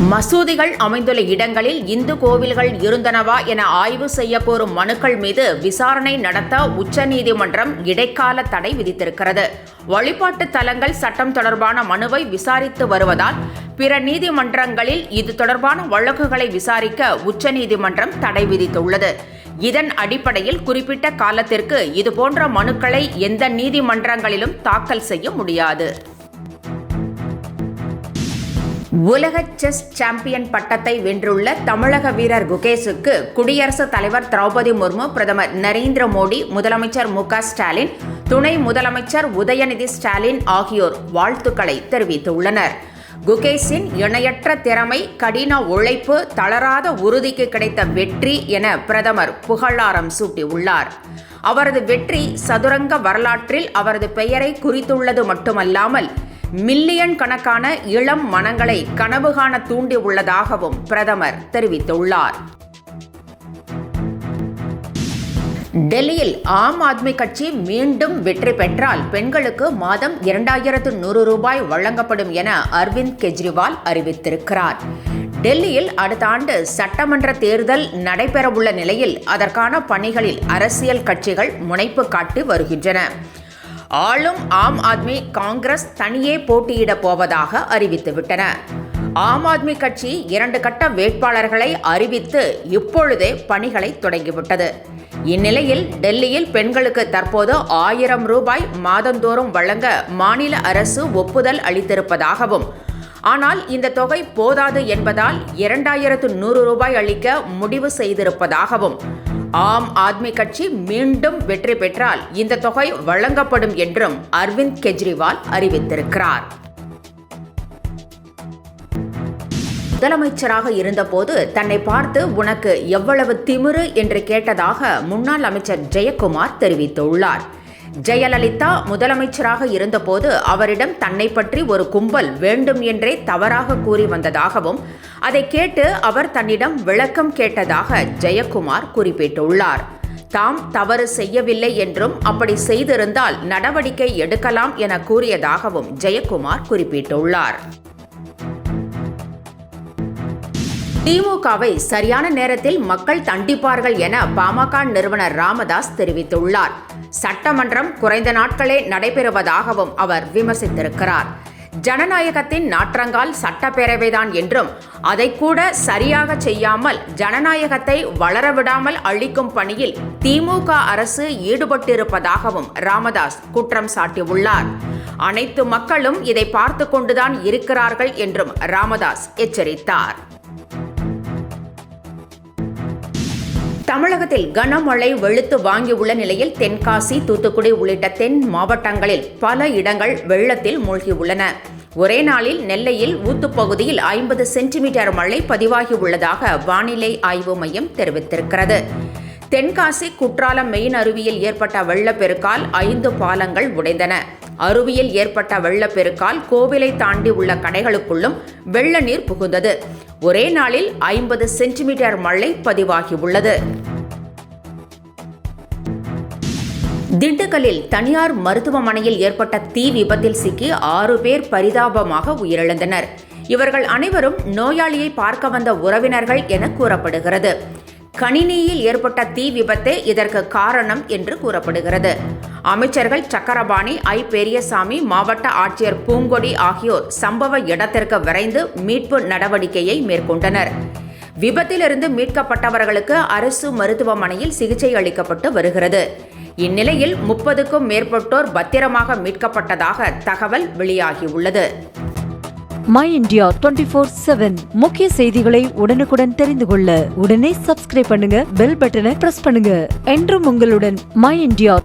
மசூதிகள் அமைந்துள்ள இடங்களில் இந்து கோவில்கள் இருந்தனவா என ஆய்வு செய்ய கோரும் மனுக்கள் மீது விசாரணை நடத்த உச்சநீதிமன்றம் இடைக்கால தடை விதித்திருக்கிறது. வழிபாட்டு தலங்கள் சட்டம் தொடர்பான மனுவை விசாரித்து வருவதால் பிற நீதிமன்றங்களில் இது தொடர்பான வழக்குகளை விசாரிக்க உச்சநீதிமன்றம் தடை விதித்துள்ளது. இதன் அடிப்படையில் குறிப்பிட்ட காலத்திற்கு இதுபோன்ற மனுக்களை எந்த நீதிமன்றங்களிலும் தாக்கல் செய்ய முடியாது. உலக செஸ் சாம்பியன் பட்டத்தை வென்றுள்ள தமிழக வீரர் குகேஷுக்கு குடியரசுத் தலைவர் திரௌபதி முர்மு, பிரதமர் நரேந்திர மோடி, முதலமைச்சர் மு.க. ஸ்டாலின், துணை முதலமைச்சர் உதயநிதி ஸ்டாலின் ஆகியோர் வாழ்த்துக்களை தெரிவித்துள்ளனர். குகேஷின் இணையற்ற திறமை, கடின உழைப்பு, தளராத உறுதிக்கு கிடைத்த வெற்றி என பிரதமர் புகழாரம் சூட்டியுள்ளார். அவரது வெற்றி சதுரங்க வரலாற்றில் அவரது பெயரை குறித்துள்ளது மட்டுமல்லாமல் மில்லியன் கணக்கான இளம் மனங்களை கனவு காண தூண்டியுள்ளதாகவும் பிரதமர் தெரிவித்துள்ளார். டெல்லியில் ஆம் ஆத்மி கட்சி மீண்டும் வெற்றி பெற்றால் பெண்களுக்கு மாதம் 2100 ரூபாய் வழங்கப்படும் என அரவிந்த் கெஜ்ரிவால் அறிவித்திருக்கிறார். டெல்லியில் அடுத்த ஆண்டு சட்டமன்ற தேர்தல் நடைபெறவுள்ள நிலையில் அதற்கான பணிகளில் அரசியல் கட்சிகள் முனைப்பு காட்டி வருகின்றன. ஆளும் ஆம் ஆத்மி, காங்கிரஸ் தனியே போட்டியிடப் போவதாக அறிவித்துவிட்டன. ஆம் ஆத்மி கட்சி 2 கட்ட வேட்பாளர்களை அறிவித்து இப்பொழுதே பணிகளை தொடங்கிவிட்டது. இந்நிலையில் டெல்லியில் பெண்களுக்கு தற்போது 1000 ரூபாய் மாதந்தோறும் வழங்க மாநில அரசு ஒப்புதல் அளித்திருப்பதாகவும், ஆனால் இந்த தொகை போதாது என்பதால் 2100 ரூபாய் அளிக்க முடிவு செய்திருப்பதாகவும், ஆம் ஆத்மி கட்சி மீண்டும் வெற்றி பெற்றால் இந்த தொகை வழங்கப்படும் என்றும் அரவிந்த் கெஜ்ரிவால் அறிவித்திருக்கிறார். முதலமைச்சராக இருந்தபோது தன்னை பார்த்து உனக்கு எவ்வளவு திமிரு என்று கேட்டதாக முன்னாள் அமைச்சர் ஜெயக்குமார் தெரிவித்துள்ளார். ஜெயலலிதா முதலமைச்சராக இருந்தபோது அவரிடம் தன்னை பற்றி ஒரு கும்பல் வேண்டும் என்றே தவறாக கூறி வந்ததாகவும், அதை கேட்டு அவர் தன்னிடம் விளக்கம் கேட்டதாக ஜெயக்குமார் குறிப்பிட்டுள்ளார். தாம் தவறு செய்யவில்லை என்றும் அப்படி செய்திருந்தால் நடவடிக்கை எடுக்கலாம் என கூறியதாகவும் ஜெயக்குமார் குறிப்பிட்டுள்ளார். திமுகவை சரியான நேரத்தில் மக்கள் தண்டிப்பார்கள் என பாமக நிறுவனர் ராமதாஸ் தெரிவித்துள்ளார். சட்டமன்றம் குறைந்த நாட்களே நடைபெறுவதாகவும் அவர் விமர்சித்திருக்கிறார். ஜனநாயகத்தின் நாற்றங்கால் சட்டப்பேரவைதான் என்றும், அதை கூட சரியாக செய்யாமல் ஜனநாயகத்தை வளரவிடாமல் அழிக்கும் பணியில் திமுக அரசு ஈடுபட்டிருப்பதாகவும் ராமதாஸ் குற்றம் சாட்டியுள்ளார். அனைத்து மக்களும் இதை பார்த்து கொண்டுதான் இருக்கிறார்கள் என்றும் ராமதாஸ் எச்சரித்தார். தமிழகத்தில் கனமழை வெளுத்து வாங்கியுள்ள நிலையில் தென்காசி, தூத்துக்குடி உள்ளிட்ட தென் மாவட்டங்களில் பல இடங்கள் வெள்ளத்தில் மூழ்கியுள்ளன. ஒரே நாளில் நெல்லையில் ஊத்துப்பகுதியில் 50 சென்டிமீட்டர் மழை பதிவாகியுள்ளதாக வானிலை ஆய்வு மையம் தெரிவித்திருக்கிறது. தென்காசி குற்றாலம் மெயின் அருவியில் ஏற்பட்ட வெள்ளப்பெருக்கால் 5 பாலங்கள் உடைந்தன. அருவியில் ஏற்பட்ட வெள்ளப்பெருக்கால் கோவிலை தாண்டி உள்ள கடைகளுக்குள்ளும் வெள்ள நீர் புகுந்தது. ஒரே நாளில் 50 சென்டிமீட்டர் மழை பதிவாகியுள்ளது. திண்டுக்கல்லில் தனியார் மருத்துவமனையில் ஏற்பட்ட தீ விபத்தில் சிக்கி 6 பேர் பரிதாபமாக உயிரிழந்தனர். இவர்கள் அனைவரும் நோயாளியை பார்க்க வந்த உறவினர்கள் என கூறப்படுகிறது. கணினியில் ஏற்பட்ட தீ விபத்தே இதற்கு காரணம் என்று கூறப்படுகிறது. அமைச்சர்கள் சக்கரபாணி, ஐ. பெரியசாமி, மாவட்ட ஆட்சியர் பூங்கொடி ஆகியோர் சம்பவ இடத்திற்கு விரைந்து மீட்பு நடவடிக்கையை மேற்கொண்டனர். விபத்திலிருந்து மீட்கப்பட்டவர்களுக்கு அரசு மருத்துவமனையில் சிகிச்சை அளிக்கப்பட்டு வருகிறது. இந்நிலையில் 30க்கும் மேற்பட்டோர் பத்திரமாக மீட்கப்பட்டதாக தகவல் வெளியாகியுள்ளது. மை இந்தியா 24/7 முக்கிய செய்திகளை உடனுக்குடன் தெரிந்து கொள்ள உடனே சப்ஸ்கிரைப் பண்ணுங்க, பெல் பட்டனை பிரஸ் பண்ணுங்க. என்றும் உங்களுடன் மை இந்தியா.